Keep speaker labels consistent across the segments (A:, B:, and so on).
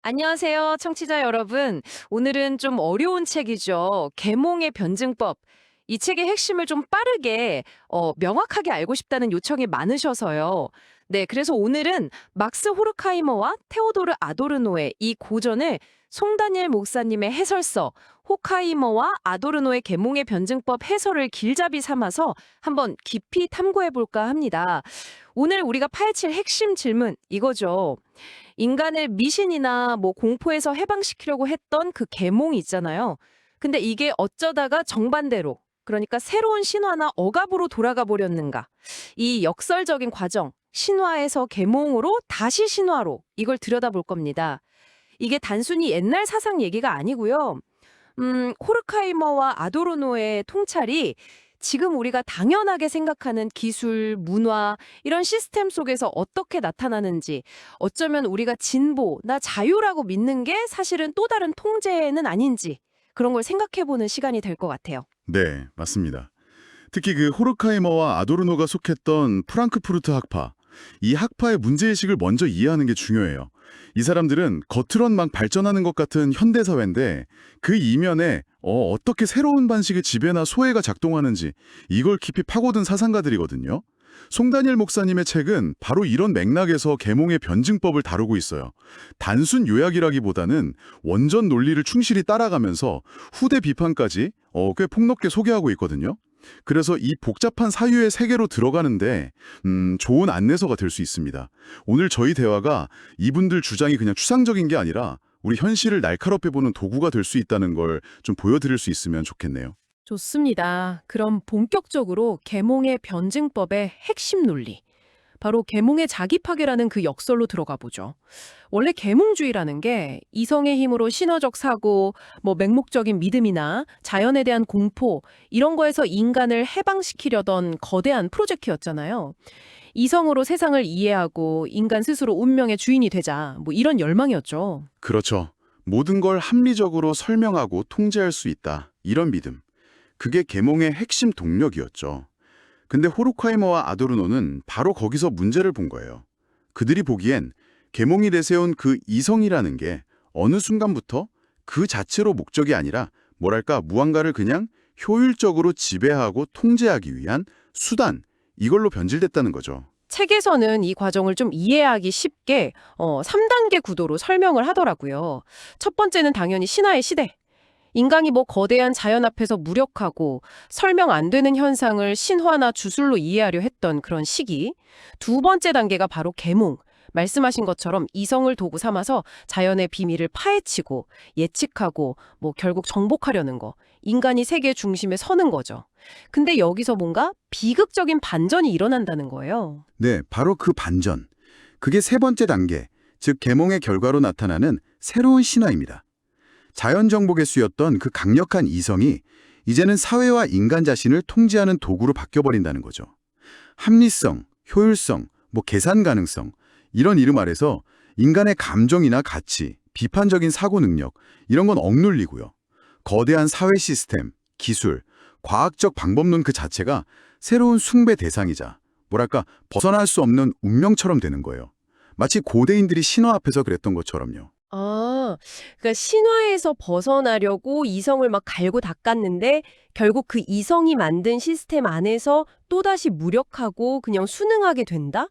A: 안녕하세요, 청취자 여러분. 오늘은 좀 어려운 책이죠. 계몽의 변증법. 이 책의 핵심을 좀 빠르게, 명확하게 알고 싶다는 요청이 많으셔서요. 네, 그래서 오늘은 막스 호르카이머와 테오도르 아도르노의 이 고전을 송다니엘 목사님의 해설서, 호카이머와 아도르노의 계몽의 변증법 해설을 길잡이 삼아서 한번 깊이 탐구해 볼까 합니다. 오늘 우리가 파헤칠 핵심 질문 이거죠. 인간을 미신이나 뭐 공포에서 해방시키려고 했던 그 계몽이 있잖아요. 근데 이게 어쩌다가 정반대로, 그러니까 새로운 신화나 억압으로 돌아가 버렸는가. 이 역설적인 과정, 신화에서 계몽으로 다시 신화로 이걸 들여다볼 겁니다. 이게 단순히 옛날 사상 얘기가 아니고요. 호르카이머와 아도르노의 통찰이 지금 우리가 당연하게 생각하는 기술, 문화, 이런 시스템 속에서 어떻게 나타나는지, 어쩌면 우리가 진보나 자유라고 믿는 게 사실은 또 다른 통제는 아닌지, 그런 걸 생각해보는 시간이 될 것 같아요.
B: 네, 맞습니다. 특히 그 호르카이머와 아도르노가 속했던 프랑크푸르트 학파, 이 학파의 문제의식을 먼저 이해하는 게 중요해요. 이 사람들은 겉으론 막 발전하는 것 같은 현대사회인데 그 이면에 어떻게 새로운 방식의 지배나 소외가 작동하는지 이걸 깊이 파고든 사상가들이거든요. 송다니엘 목사님의 책은 바로 이런 맥락에서 계몽의 변증법을 다루고 있어요. 단순 요약이라기보다는 원전 논리를 충실히 따라가면서 후대 비판까지 꽤 폭넓게 소개하고 있거든요. 그래서 이 복잡한 사유의 세계로 들어가는데 좋은 안내서가 될 수 있습니다. 오늘 저희 대화가 이분들 주장이 그냥 추상적인 게 아니라 우리 현실을 날카롭게 보는 도구가 될 수 있다는 걸 좀 보여드릴 수 있으면 좋겠네요.
A: 좋습니다. 그럼 본격적으로 계몽의 변증법의 핵심 논리, 바로 계몽의 자기 파괴라는 그 역설로 들어가 보죠. 원래 계몽주의라는 게 이성의 힘으로 신화적 사고, 뭐 맹목적인 믿음이나 자연에 대한 공포, 이런 거에서 인간을 해방시키려던 거대한 프로젝트였잖아요. 이성으로 세상을 이해하고 인간 스스로 운명의 주인이 되자, 뭐 이런 열망이었죠.
B: 그렇죠. 모든 걸 합리적으로 설명하고 통제할 수 있다. 이런 믿음. 그게 계몽의 핵심 동력이었죠. 근데 호르카이머와 아도르노는 바로 거기서 문제를 본 거예요. 그들이 보기엔 계몽이 내세운 그 이성이라는 게 어느 순간부터 그 자체로 목적이 아니라 뭐랄까 무언가를 그냥 효율적으로 지배하고 통제하기 위한 수단, 이걸로 변질됐다는 거죠.
A: 책에서는 이 과정을 좀 이해하기 쉽게 3단계 구도로 설명을 하더라고요. 첫 번째는 당연히 신화의 시대. 인간이 뭐 거대한 자연 앞에서 무력하고 설명 안 되는 현상을 신화나 주술로 이해하려 했던 그런 시기. 두 번째 단계가 바로 계몽. 말씀하신 것처럼 이성을 도구 삼아서 자연의 비밀을 파헤치고 예측하고 뭐 결국 정복하려는 거. 인간이 세계 중심에 서는 거죠. 근데 여기서 뭔가 비극적인 반전이 일어난다는 거예요.
B: 네, 바로 그 반전. 그게 세 번째 단계, 즉 계몽의 결과로 나타나는 새로운 신화입니다. 자연 정복에 쓰였던 그 강력한 이성이 이제는 사회와 인간 자신을 통제하는 도구로 바뀌어버린다는 거죠. 합리성, 효율성, 계산 가능성, 이런 이름 아래서 인간의 감정이나 가치, 비판적인 사고 능력, 이런 건 억눌리고요. 거대한 사회 시스템, 기술, 과학적 방법론 그 자체가 새로운 숭배 대상이자 뭐랄까 벗어날 수 없는 운명처럼 되는 거예요. 마치 고대인들이 신화 앞에서 그랬던 것처럼요.
A: 그러니까 신화에서 벗어나려고 이성을 막 갈고 닦았는데 결국 그 이성이 만든 시스템 안에서 또다시 무력하고 그냥 순응하게 된다?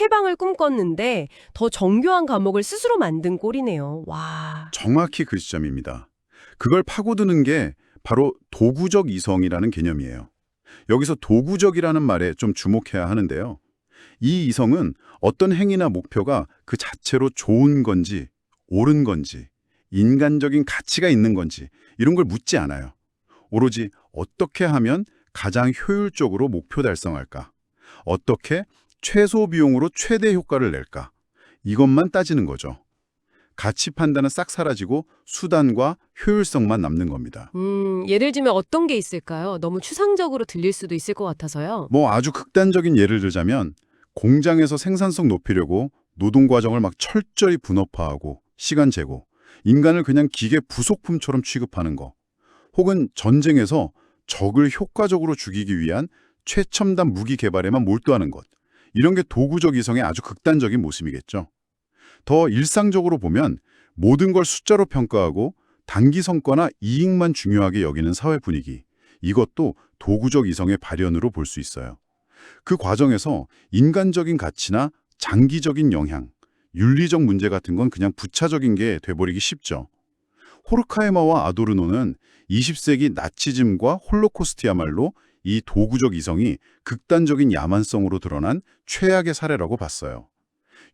A: 해방을 꿈꿨는데 더 정교한 감옥을 스스로 만든 꼴이네요. 와.
B: 정확히 그 시점입니다. 그걸 파고드는 게 바로 도구적 이성이라는 개념이에요. 여기서 도구적이라는 말에 좀 주목해야 하는데요. 이 이성은 어떤 행위나 목표가 그 자체로 좋은 건지 옳은 건지 인간적인 가치가 있는 건지 이런 걸 묻지 않아요. 오로지 어떻게 하면 가장 효율적으로 목표 달성할까? 어떻게 최소 비용으로 최대 효과를 낼까? 이것만 따지는 거죠. 가치 판단은 싹 사라지고 수단과 효율성만 남는 겁니다.
A: 예를 들면 어떤 게 있을까요? 너무 추상적으로 들릴 수도 있을 것 같아서요.
B: 아주 극단적인 예를 들자면 공장에서 생산성 높이려고 노동 과정을 막 철저히 분업화하고 시간 재고 인간을 그냥 기계 부속품처럼 취급하는 거. 혹은 전쟁에서 적을 효과적으로 죽이기 위한 최첨단 무기 개발에만 몰두하는 것. 이런 게 도구적 이성의 아주 극단적인 모습이겠죠. 더 일상적으로 보면 모든 걸 숫자로 평가하고 단기 성과나 이익만 중요하게 여기는 사회 분위기. 이것도 도구적 이성의 발현으로 볼 수 있어요. 그 과정에서 인간적인 가치나 장기적인 영향, 윤리적 문제 같은 건 그냥 부차적인 게 돼버리기 쉽죠. 호르카이머와 아도르노는 20세기 나치즘과 홀로코스트야말로 이 도구적 이성이 극단적인 야만성으로 드러난 최악의 사례라고 봤어요.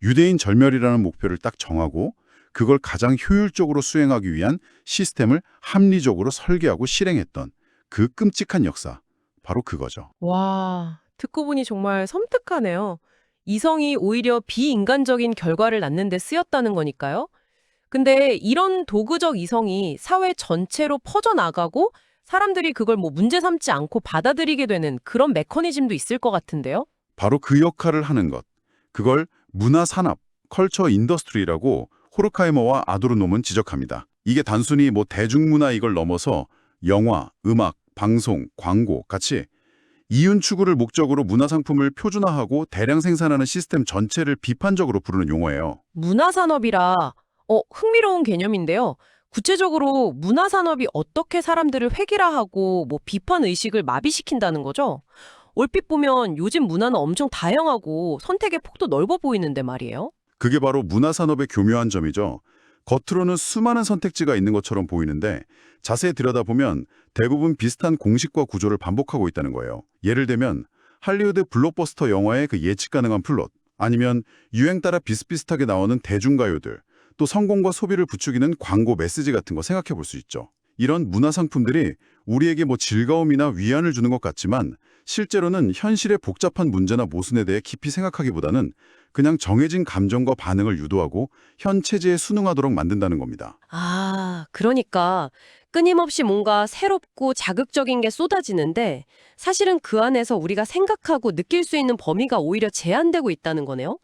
B: 유대인 절멸이라는 목표를 딱 정하고 그걸 가장 효율적으로 수행하기 위한 시스템을 합리적으로 설계하고 실행했던 그 끔찍한 역사, 바로 그거죠.
C: 와, 듣고 보니 정말 섬뜩하네요. 이성이 오히려 비인간적인 결과를 낳는 데 쓰였다는 거니까요. 근데 이런 도구적 이성이 사회 전체로 퍼져나가고 사람들이 그걸 뭐 문제 삼지 않고 받아들이게 되는 그런 메커니즘도 있을 것 같은데요?
B: 바로 그 역할을 하는 것. 그걸 문화산업, 컬처 인더스트리라고 호르카이머와 아도르놈은 지적합니다. 이게 단순히 뭐 대중문화 이걸 넘어서 영화, 음악, 방송, 광고 같이 이윤 추구를 목적으로 문화상품을 표준화하고 대량 생산하는 시스템 전체를 비판적으로 부르는 용어예요.
C: 문화산업이라 흥미로운 개념인데요. 구체적으로 문화산업이 어떻게 사람들을 획일화하고 뭐 비판 의식을 마비시킨다는 거죠? 얼핏 보면 요즘 문화는 엄청 다양하고 선택의 폭도 넓어 보이는데 말이에요.
B: 그게 바로 문화산업의 교묘한 점이죠. 겉으로는 수많은 선택지가 있는 것처럼 보이는데 자세히 들여다보면 대부분 비슷한 공식과 구조를 반복하고 있다는 거예요. 예를 들면 할리우드 블록버스터 영화의 그 예측 가능한 플롯, 아니면 유행 따라 비슷비슷하게 나오는 대중가요들, 또 성공과 소비를 부추기는 광고 메시지 같은 거 생각해 볼 수 있죠. 이런 문화상품들이 우리에게 뭐 즐거움이나 위안을 주는 것 같지만 실제로는 현실의 복잡한 문제나 모순에 대해 깊이 생각하기보다는 그냥 정해진 감정과 반응을 유도하고 현 체제에 순응하도록 만든다는 겁니다.
C: 아, 그러니까 끊임없이 뭔가 새롭고 자극적인 게 쏟아지는데 사실은 그 안에서 우리가 생각하고 느낄 수 있는 범위가 오히려 제한되고 있다는 거네요.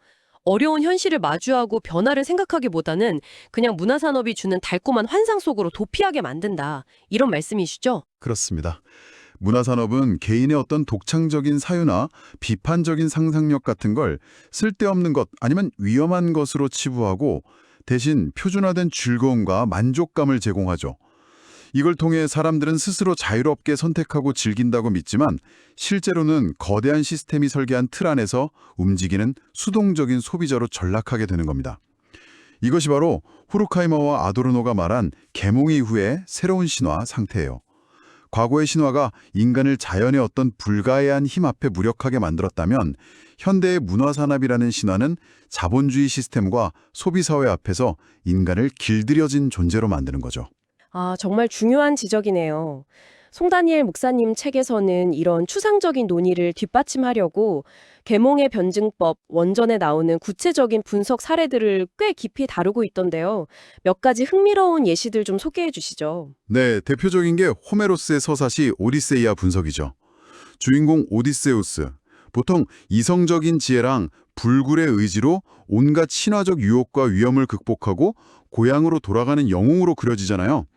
C: 어려운 현실을 마주하고 변화를 생각하기보다는 그냥 문화산업이 주는 달콤한 환상 속으로 도피하게 만든다. 이런 말씀이시죠?
B: 그렇습니다. 문화산업은 개인의 어떤 독창적인 사유나 비판적인 상상력 같은 걸 쓸데없는 것 아니면 위험한 것으로 치부하고 대신 표준화된 즐거움과 만족감을 제공하죠. 이걸 통해 사람들은 스스로 자유롭게 선택하고 즐긴다고 믿지만 실제로는 거대한 시스템이 설계한 틀 안에서 움직이는 수동적인 소비자로 전락하게 되는 겁니다. 이것이 바로 후르카이머와 아도르노가 말한 계몽 이후의 새로운 신화 상태예요. 과거의 신화가 인간을 자연의 어떤 불가해한 힘 앞에 무력하게 만들었다면 현대의 문화산업이라는 신화는 자본주의 시스템과 소비사회 앞에서 인간을 길들여진 존재로 만드는 거죠.
C: 아, 정말 중요한 지적이네요. 송다니엘 목사님 책에서는 이런 추상적인 논의를 뒷받침하려고 계몽의 변증법, 원전에 나오는 구체적인 분석 사례들을 꽤 깊이 다루고 있던데요. 몇 가지 흥미로운 예시들 좀 소개해 주시죠.
B: 네, 대표적인 게 호메로스의 서사시 오디세이아 분석이죠. 주인공 오디세우스, 보통 이성적인 지혜랑 불굴의 의지로 온갖 신화적 유혹과 위험을 극복하고 고향으로 돌아가는 영웅으로 그려지잖아요.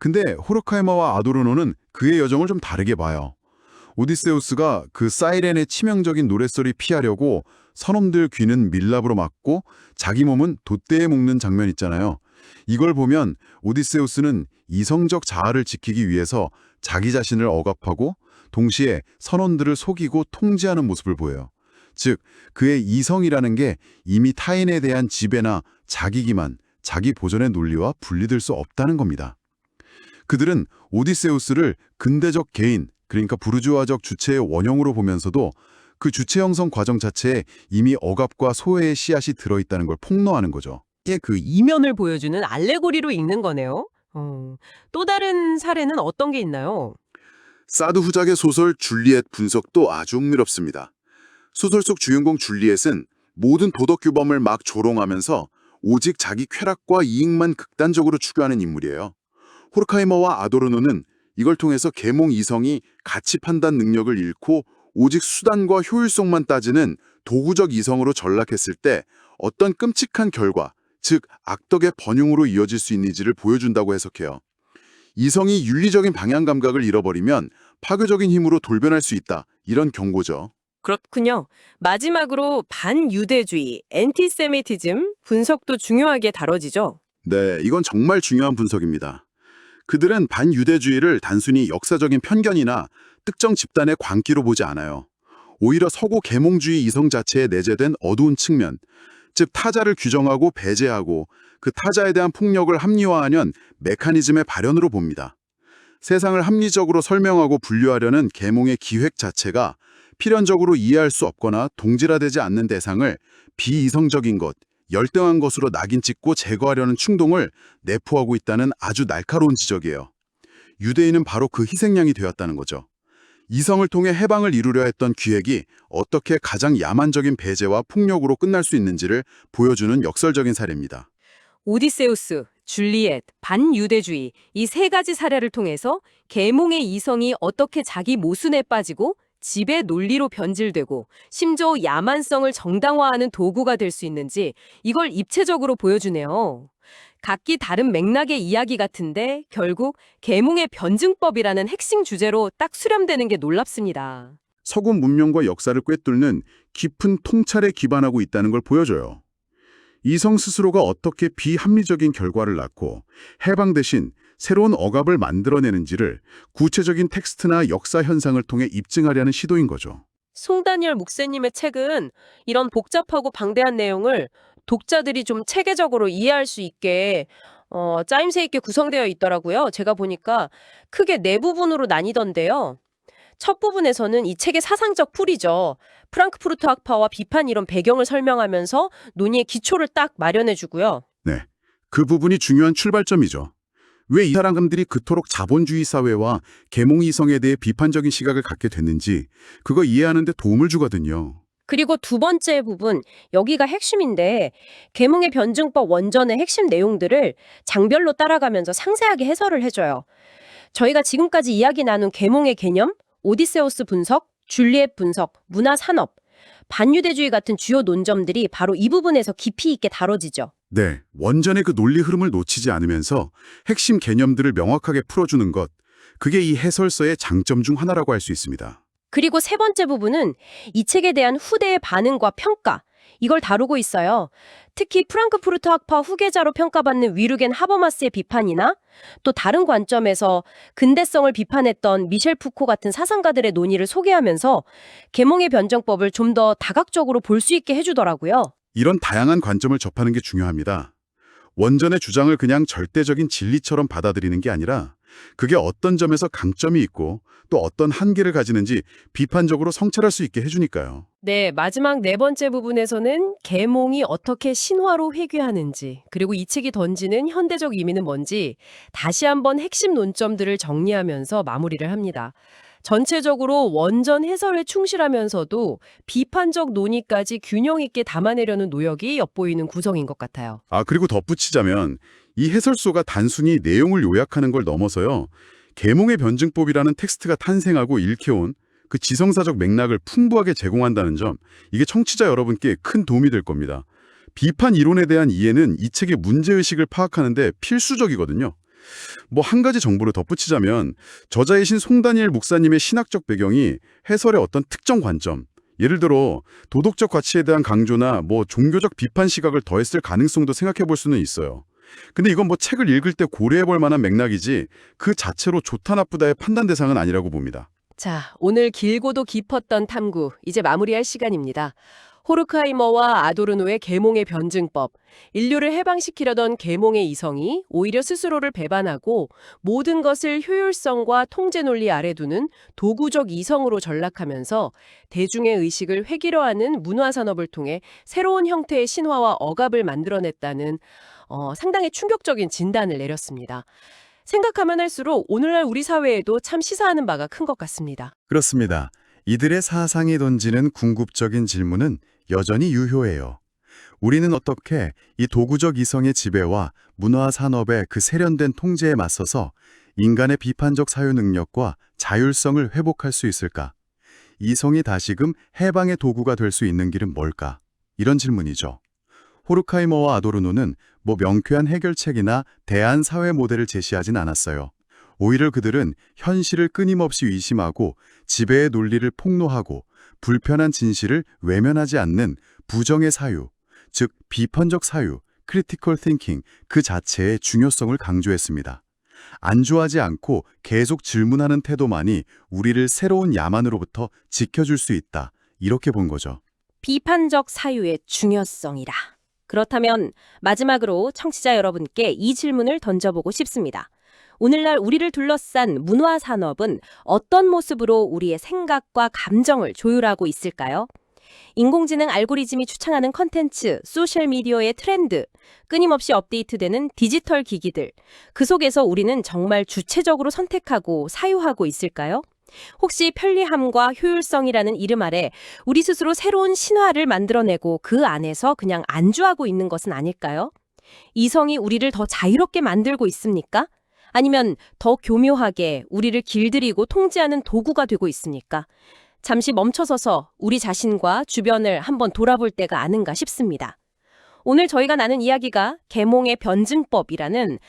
B: 근데 호르카이머와 아도르노는 그의 여정을 좀 다르게 봐요. 오디세우스가 그 사이렌의 치명적인 노랫소리 피하려고 선원들 귀는 밀랍으로 막고 자기 몸은 돛대에 묶는 장면 있잖아요. 이걸 보면 오디세우스는 이성적 자아를 지키기 위해서 자기 자신을 억압하고 동시에 선원들을 속이고 통제하는 모습을 보여요. 즉, 그의 이성이라는 게 이미 타인에 대한 지배나 자기 기만, 자기 보존의 논리와 분리될 수 없다는 겁니다. 그들은 오디세우스를 근대적 개인, 그러니까 부르주아적 주체의 원형으로 보면서도 그 주체 형성 과정 자체에 이미 억압과 소외의 씨앗이 들어있다는 걸 폭로하는 거죠.
C: 이게 그 이면을 보여주는 알레고리로 읽는 거네요. 또 다른 사례는 어떤 게 있나요?
B: 사드 후작의 소설 줄리엣 분석도 아주 흥미롭습니다. 소설 속 주인공 줄리엣은 모든 도덕 규범을 막 조롱하면서 오직 자기 쾌락과 이익만 극단적으로 추구하는 인물이에요. 호르카이머와 아도르노는 이걸 통해서 계몽 이성이 가치 판단 능력을 잃고 오직 수단과 효율성만 따지는 도구적 이성으로 전락했을 때 어떤 끔찍한 결과, 즉 악덕의 번용으로 이어질 수 있는지를 보여준다고 해석해요. 이성이 윤리적인 방향 감각을 잃어버리면 파괴적인 힘으로 돌변할 수 있다. 이런 경고죠.
C: 그렇군요. 마지막으로 반유대주의, 엔티세미티즘 분석도 중요하게 다뤄지죠.
B: 네, 이건 정말 중요한 분석입니다. 그들은 반유대주의를 단순히 역사적인 편견이나 특정 집단의 광기로 보지 않아요. 오히려 서구 계몽주의 이성 자체에 내재된 어두운 측면, 즉 타자를 규정하고 배제하고 그 타자에 대한 폭력을 합리화하는 메커니즘의 발현으로 봅니다. 세상을 합리적으로 설명하고 분류하려는 계몽의 기획 자체가 필연적으로 이해할 수 없거나 동질화되지 않는 대상을 비이성적인 것, 열등한 것으로 낙인 찍고 제거하려는 충동을 내포하고 있다는 아주 날카로운 지적이에요. 유대인은 바로 그 희생양이 되었다는 거죠. 이성을 통해 해방을 이루려 했던 기획이 어떻게 가장 야만적인 배제와 폭력으로 끝날 수 있는지를 보여주는 역설적인 사례입니다.
D: 오디세우스, 줄리엣, 반유대주의 이 세 가지 사례를 통해서 계몽의 이성이 어떻게 자기 모순에 빠지고 지배 논리로 변질되고 심지어 야만성을 정당화하는 도구가 될 수 있는지 이걸 입체적으로 보여주네요. 각기 다른 맥락의 이야기 같은데 결국 계몽의 변증법이라는 핵심 주제로 딱 수렴되는 게 놀랍습니다.
B: 서구 문명과 역사를 꿰뚫는 깊은 통찰에 기반하고 있다는 걸 보여줘요. 이성 스스로가 어떻게 비합리적인 결과를 낳고 해방 대신 새로운 억압을 만들어내는지를 구체적인 텍스트나 역사 현상을 통해 입증하려는 시도인 거죠.
C: 송다니엘 목사님의 책은 이런 복잡하고 방대한 내용을 독자들이 좀 체계적으로 이해할 수 있게 짜임새 있게 구성되어 있더라고요. 제가 보니까 크게 네 부분으로 나뉘던데요. 첫 부분에서는 이 책의 사상적 풀이죠. 프랑크푸르트 학파와 비판 이론 배경을 설명하면서 논의의 기초를 딱 마련해주고요.
B: 네, 그 부분이 중요한 출발점이죠. 왜 이 사람들이 그토록 자본주의 사회와 계몽 이성에 대해 비판적인 시각을 갖게 됐는지 그거 이해하는 데 도움을 주거든요.
C: 그리고 두 번째 부분, 여기가 핵심인데 계몽의 변증법 원전의 핵심 내용들을 장별로 따라가면서 상세하게 해설을 해줘요. 저희가 지금까지 이야기 나눈 계몽의 개념, 오디세우스 분석, 줄리엣 분석, 문화 산업, 반유대주의 같은 주요 논점들이 바로 이 부분에서 깊이 있게 다뤄지죠.
B: 네, 원전의 그 논리 흐름을 놓치지 않으면서 핵심 개념들을 명확하게 풀어주는 것, 그게 이 해설서의 장점 중 하나라고 할 수 있습니다.
C: 그리고 세 번째 부분은 이 책에 대한 후대의 반응과 평가, 이걸 다루고 있어요. 특히 프랑크푸르트 학파 후계자로 평가받는 위르겐 하버마스의 비판이나 또 다른 관점에서 근대성을 비판했던 미셸 푸코 같은 사상가들의 논의를 소개하면서 계몽의 변정법을 좀 더 다각적으로 볼 수 있게 해주더라고요.
B: 이런 다양한 관점을 접하는 게 중요합니다. 원전의 주장을 그냥 절대적인 진리처럼 받아들이는 게 아니라 그게 어떤 점에서 강점이 있고 또 어떤 한계를 가지는지 비판적으로 성찰할 수 있게 해주니까요.
C: 네, 마지막 네 번째 부분에서는 계몽이 어떻게 신화로 회귀하는지, 그리고 이 책이 던지는 현대적 의미는 뭔지 다시 한번 핵심 논점들을 정리하면서 마무리를 합니다. 전체적으로 원전 해설에 충실하면서도 비판적 논의까지 균형 있게 담아내려는 노력이 엿보이는 구성인 것 같아요.
B: 그리고 덧붙이자면 이 해설소가 단순히 내용을 요약하는 걸 넘어서요. 계몽의 변증법이라는 텍스트가 탄생하고 일깨운 그 지성사적 맥락을 풍부하게 제공한다는 점, 이게 청취자 여러분께 큰 도움이 될 겁니다. 비판 이론에 대한 이해는 이 책의 문제의식을 파악하는 데 필수적이거든요. 한 가지 정보를 덧붙이자면 저자이신 송다니엘 목사님의 신학적 배경이 해설의 어떤 특정 관점, 예를 들어 도덕적 가치에 대한 강조나 종교적 비판 시각을 더했을 가능성도 생각해 볼 수는 있어요. 근데 이건 책을 읽을 때 고려해 볼 만한 맥락이지 그 자체로 좋다 나쁘다의 판단 대상은 아니라고 봅니다.
C: 자, 오늘 길고도 깊었던 탐구, 이제 마무리할 시간입니다. 호르크하이머와 아도르노의 계몽의 변증법, 인류를 해방시키려던 계몽의 이성이 오히려 스스로를 배반하고 모든 것을 효율성과 통제 논리 아래 두는 도구적 이성으로 전락하면서 대중의 의식을 획일화하는 문화산업을 통해 새로운 형태의 신화와 억압을 만들어냈다는 상당히 충격적인 진단을 내렸습니다. 생각하면 할수록 오늘날 우리 사회에도 참 시사하는 바가 큰 것 같습니다.
B: 그렇습니다. 이들의 사상이 던지는 궁극적인 질문은 여전히 유효해요. 우리는 어떻게 이 도구적 이성의 지배와 문화 산업의 그 세련된 통제에 맞서서 인간의 비판적 사유 능력과 자율성을 회복할 수 있을까? 이성이 다시금 해방의 도구가 될 수 있는 길은 뭘까? 이런 질문이죠. 호르카이머와 아도르노는 명쾌한 해결책이나 대안 사회 모델을 제시하진 않았어요. 오히려 그들은 현실을 끊임없이 의심하고 지배의 논리를 폭로하고 불편한 진실을 외면하지 않는 부정의 사유, 즉 비판적 사유, critical thinking 그 자체의 중요성을 강조했습니다. 안주하지 않고 계속 질문하는 태도만이 우리를 새로운 야만으로부터 지켜줄 수 있다. 이렇게 본 거죠.
D: 비판적 사유의 중요성이라. 그렇다면 마지막으로 청취자 여러분께 이 질문을 던져보고 싶습니다. 오늘날 우리를 둘러싼 문화 산업은 어떤 모습으로 우리의 생각과 감정을 조율하고 있을까요? 인공지능 알고리즘이 추천하는 컨텐츠, 소셜미디어의 트렌드, 끊임없이 업데이트되는 디지털 기기들, 그 속에서 우리는 정말 주체적으로 선택하고 사유하고 있을까요? 혹시 편리함과 효율성이라는 이름 아래 우리 스스로 새로운 신화를 만들어내고 그 안에서 그냥 안주하고 있는 것은 아닐까요? 이성이 우리를 더 자유롭게 만들고 있습니까? 아니면 더 교묘하게 우리를 길들이고 통제하는 도구가 되고 있습니까? 잠시 멈춰서서 우리 자신과 주변을 한번 돌아볼 때가 아닌가 싶습니다. 오늘 저희가 나눈 이야기가 계몽의 변증법이라는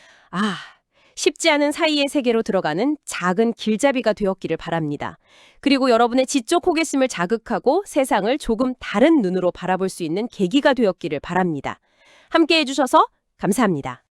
D: 쉽지 않은 사이의 세계로 들어가는 작은 길잡이가 되었기를 바랍니다. 그리고 여러분의 지적 호기심을 자극하고 세상을 조금 다른 눈으로 바라볼 수 있는 계기가 되었기를 바랍니다. 함께 해주셔서 감사합니다.